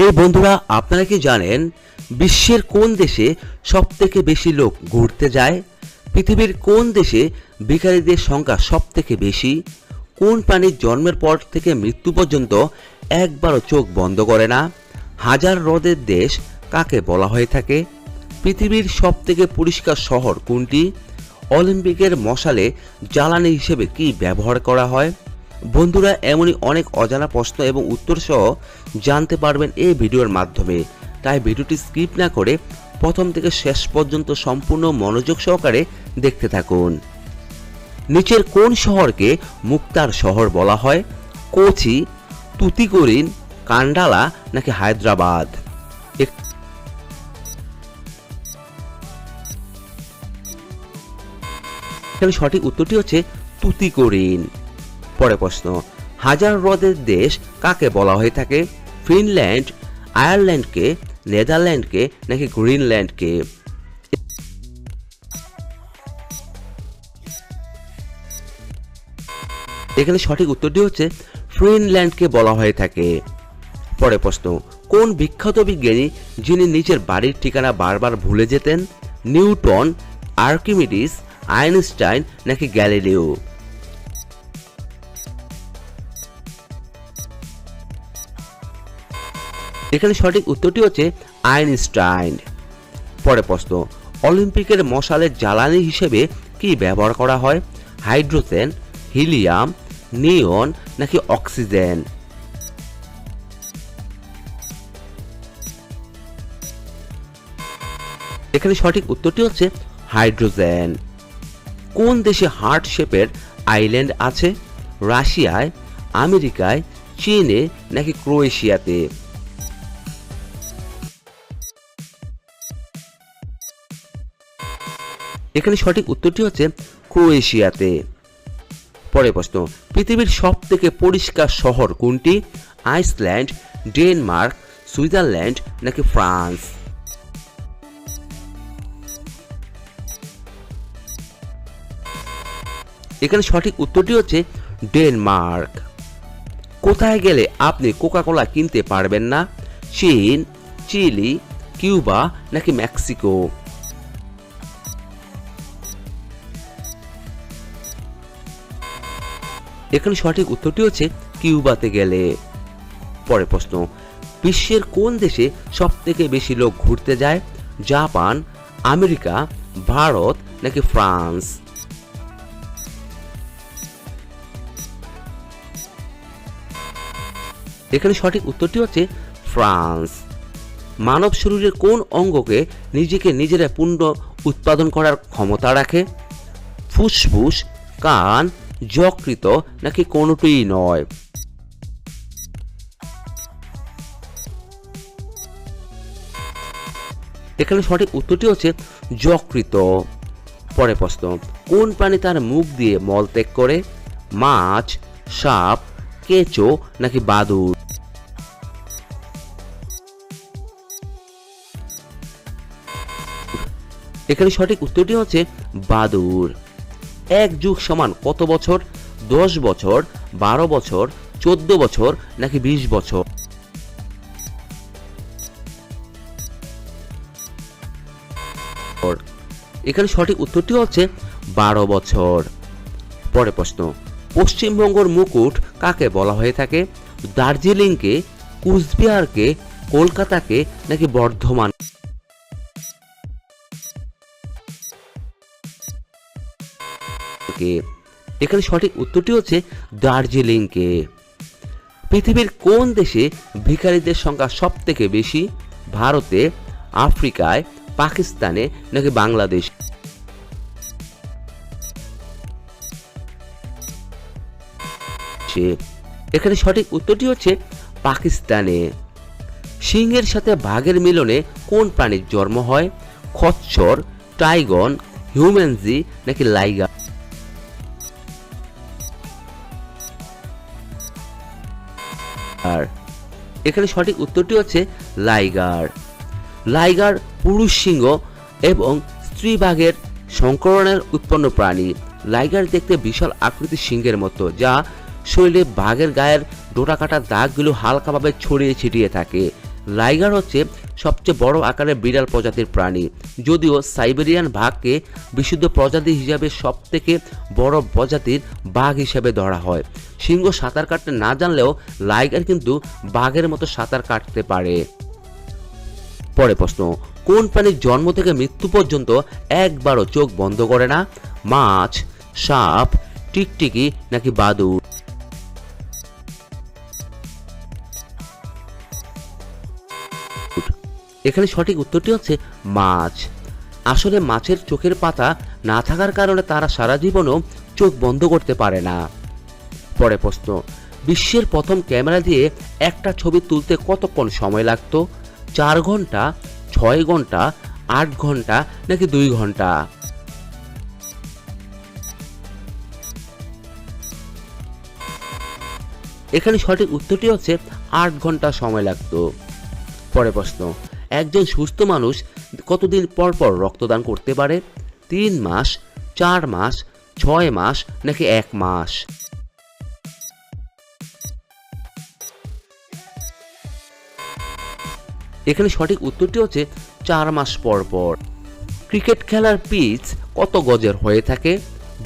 এই বন্ধুরা, আপনারা কি জানেন বিশ্বের কোন দেশে সবথেকে বেশি লোক ঘুরতে যায়? পৃথিবীর কোন দেশে ভিখারিদের সংখ্যা সবথেকে বেশি? কোন প্রাণীর জন্মের পর থেকে মৃত্যু পর্যন্ত একবারও চোখ বন্ধ করে না? হাজার হ্রদের দেশ কাকে বলা হয়ে থাকে? পৃথিবীর সবথেকে পরিষ্কার শহর কোনটি? অলিম্পিকের মশালে জ্বালানি হিসেবে কি ব্যবহার করা হয়? বন্ধুরা, এমনই অনেক অজানা প্রশ্ন এবং উত্তর সহ জানতে পারবেন এই ভিডিওর মাধ্যমে। তাই ভিডিওটি স্কিপ না করে প্রথম থেকে শেষ পর্যন্ত সম্পূর্ণ মনোযোগ সহকারে দেখতে থাকুন। নিচের কোন শহরকে মুক্তার শহর বলা হয়? কোচি, তুতিকোরিন, কান্ডালা নাকি হায়দ্রাবাদ? এখানে সঠিক উত্তরটি হচ্ছে তুতিকোরিন। পরের প্রশ্ন, হাজার হ্রদের দেশ কাকে বলা হয়ে থাকে? ফিনল্যান্ড, আয়ারল্যান্ডকে, নেদারল্যান্ডকে নাকি গ্রিনল্যান্ডকে? এখানে সঠিক উত্তরটি হচ্ছে ফিনল্যান্ডকে বলা হয়ে থাকে। পরের প্রশ্ন, কোন বিখ্যাত বিজ্ঞানী যিনি নিজের বাড়ির ঠিকানা বারবার ভুলে যেতেন? নিউটন, আর্কিমিডিস, আইনস্টাইন নাকি গ্যালিলিও? এখানে সঠিক উত্তরটি হচ্ছে আইনস্টাইন। পরের প্রশ্ন, অলিম্পিকের মশালের জ্বালানি হিসেবে কি ব্যবহার করা হয়? হাইড্রোজেন, হিলিয়াম, নিয়ন নাকি অক্সিজেন? এখানে সঠিক উত্তরটি হচ্ছে হাইড্রোজেন। কোন দেশে হার্ট শেপের আইল্যান্ড আছে? রাশিয়ায়, আমেরিকায়, চীনে নাকি ক্রোয়েশিয়াতে? এখানে সঠিক উত্তরটি হচ্ছে ক্রোয়েশিয়াতে। পরের প্রশ্ন, পৃথিবীর সবথেকে পরিষ্কার শহর কোনটি? আইসল্যান্ড, ডেনমার্ক, সুইজারল্যান্ড নাকি ফ্রান্স? এখানে সঠিক উত্তরটি হচ্ছে ডেনমার্ক। কোথায় গেলে আপনি কোকা-কোলা কিনতে পারবেন না? চীন, চিলি, কিউবা নাকি মেক্সিকো? এখানে সঠিক উত্তরটি হচ্ছে কিউবাতে গেলে। পরের প্রশ্ন, বিশ্বের কোন দেশে সবথেকে বেশি লোক ঘুরতে যায়? জাপান, আমেরিকা, ভারত নাকি ফ্রান্স? এখানে সঠিক উত্তরটি হচ্ছে ফ্রান্স। মানব শরীরের কোন অঙ্গকে নিজেকে নিজেরা পুনঃ উৎপাদন করার ক্ষমতা রাখে? ফুসফুস, কান, যকৃত নাকি কোনোটিই নয়? এখানে সঠিক উত্তরটি হচ্ছে যকৃত। পরের প্রশ্ন, কোন প্রাণী তার মুখ দিয়ে মল ত্যাগ করে? মাছ, সাপ, কেঁচো নাকি বাদুড়? এখানে সঠিক উত্তরটি হচ্ছে বাদুড়। এক যুগ সমান কত বছর? 10 বছর, 12 বছর, 14 বছর নাকি 20 বছর? এখানে সঠিক উত্তরটি হচ্ছে 12 বছর। পরের প্রশ্ন, পশ্চিমবঙ্গের মুকুট কাকে বলা হয়ে থাকে? দার্জিলিংকে, কুচবিহারকে, কলকাতাকে নাকি বর্ধমান? এখানে সঠিক উত্তরটি হচ্ছে দার্জিলিংকে। পৃথিবীর কোন দেশে ভিখারিদের সংখ্যা সবথেকে বেশি? ভারতে, আফ্রিকায়, পাকিস্তানে নাকি বাংলাদেশ? এখানে সঠিক উত্তরটি হচ্ছে পাকিস্তানে। সিংহের সাথে বাঘের মিলনে কোন প্রাণীর জন্ম হয়? খচ্চর, টাইগন, হিউম্যানজি নাকি লাইগার? এখানে সঠিক উত্তরটি হচ্ছে লাইগার। লাইগার পুরুষ সিংহ এবং স্ত্রী বাঘের সংকরণের উৎপন্ন প্রাণী। লাইগার দেখতে বিশাল আকৃতির সিংহের মতো, যা শরীরে বাঘের গায়ের ডোরা কাটা দাগগুলো হালকাভাবে ছড়িয়ে ছিটিয়ে থাকে। লাইগার হচ্ছে সবচেয়ে বড় আকারের বিড়াল প্রজাতির প্রাণী, যদিও সাইবেরিয়ান বাঘকে বিশুদ্ধ প্রজাতি হিসাবে সবথেকে বড় প্রজাতির বাঘ হিসাবে ধরা হয়। সিংহ সাঁতার কাটতে না জানলেও লাইগার কিন্তু বাঘের মতো সাঁতার কাটতে পারে। পরে প্রশ্ন, কোন প্রাণীর জন্ম থেকে মৃত্যু পর্যন্ত একবারও চোখ বন্ধ করে না? মাছ, সাপ, টিকটিকি নাকি বাদুড়? এখানে সঠিক উত্তরটি হচ্ছে মাছ। আসলে মাছের চোখের পাতা না থাকার কারণে তারা সারা জীবনও চোখ বন্ধ করতে পারে না। পরে প্রশ্ন, বিশ্বের প্রথম ক্যামেরা দিয়ে একটা ছবি তুলতে কতক্ষণ সময় লাগতো? 4 ঘন্টা, 6 ঘন্টা, 8 ঘন্টা নাকি 2 ঘন্টা? এখানে সঠিক উত্তরটি হচ্ছে 8 ঘন্টা সময় লাগতো। পরে প্রশ্ন, একজন সুস্থ মানুষ কতদিন পর পর রক্তদান করতে পারে? 3 মাস, 4 মাস, 6 মাস নাকি 1 মাস? এখানে সঠিক উত্তরটি হচ্ছে 4 মাস পর পর। ক্রিকেট খেলার পিচ কত গজের হয়ে থাকে?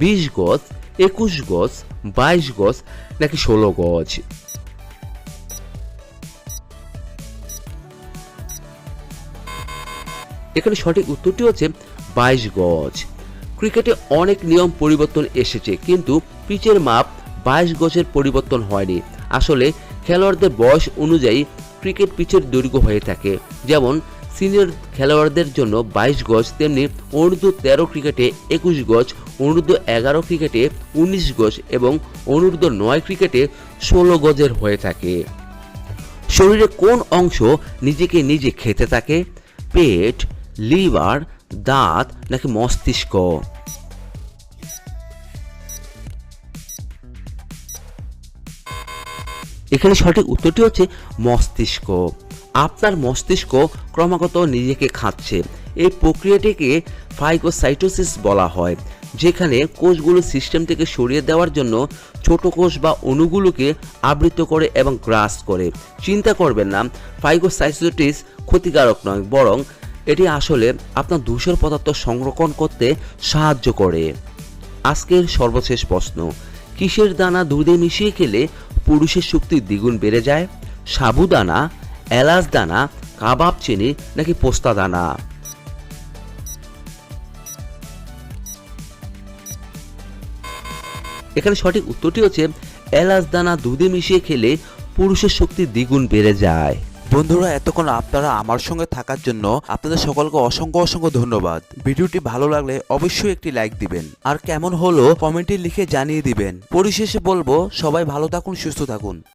20 গজ, 21 গজ, 22 গজ নাকি 16 গজ? এখানে সঠিক উত্তরটি হচ্ছে 22 গজ। ক্রিকেটে অনেক নিয়ম পরিবর্তন এসেছে, কিন্তু পিচের মাপ 22 গজের পরিবর্তন হয়নি। আসলে খেলোয়াড়দের বয়স অনুযায়ী ক্রিকেট পিচের দৈর্ঘ্য হয়ে থাকে। যেমন সিনিয়র খেলোয়াড়দের জন্য 22 গজ, তেমনি অনূর্ধ্ব 13 ক্রিকেটে 21 গজ, অনূর্ধ্ব 11 ক্রিকেটে 19 গজ এবং অনূর্ধ্ব 9 ক্রিকেটে 16 গজের হয়ে থাকে। শরীরে কোন অংশ নিজেকে নিজে খেতে থাকে? পেট, লিভার, দাঁত নাকি মস্তিষ্ক? এখানে সঠিক উত্তরটি হচ্ছে মস্তিষ্ক। আপনার মস্তিষ্ক ক্রমাগত নিজেকে খাচ্ছে। এই প্রক্রিয়াটিকে ফাইগোসাইটোসিস বলা হয়, যেখানে কোষগুলো সিস্টেম থেকে সরিয়ে দেওয়ার জন্য ছোট কোষ বা অণুগুলোকে আবৃত করে এবং গ্রাস করে। চিন্তা করবেন না, ফাইগোসাইটোসিস ক্ষতিকারক নয়, বরং এটি আসলে আপনার ধূসর পদার্থ সংরক্ষণ করতে সাহায্য করে। আজকের সর্বশেষ প্রশ্ন, কিসের দানা দুধে মিশিয়ে খেলে পুরুষের শক্তি দ্বিগুণ বেড়ে যায়? সাবুদানা, এলাচ দানা, কাবাব চিনি নাকি পোস্তা দানা? এখানে সঠিক উত্তরটি হচ্ছে এলাচ দানা দুধে মিশিয়ে খেলে পুরুষের শক্তি দ্বিগুণ বেড়ে যায়। বন্ধুরা, এতক্ষণ আপনারা আমার সঙ্গে থাকার জন্য আপনাদের সকলকে অসংখ্য অসংখ্য ধন্যবাদ। ভিডিওটি ভালো লাগলে অবশ্যই একটি লাইক দিবেন, আর কেমন হলো কমেন্টে লিখে জানিয়ে দিবেন। পরিশেষে বলবো, সবাই ভালো থাকুন, সুস্থ থাকুন।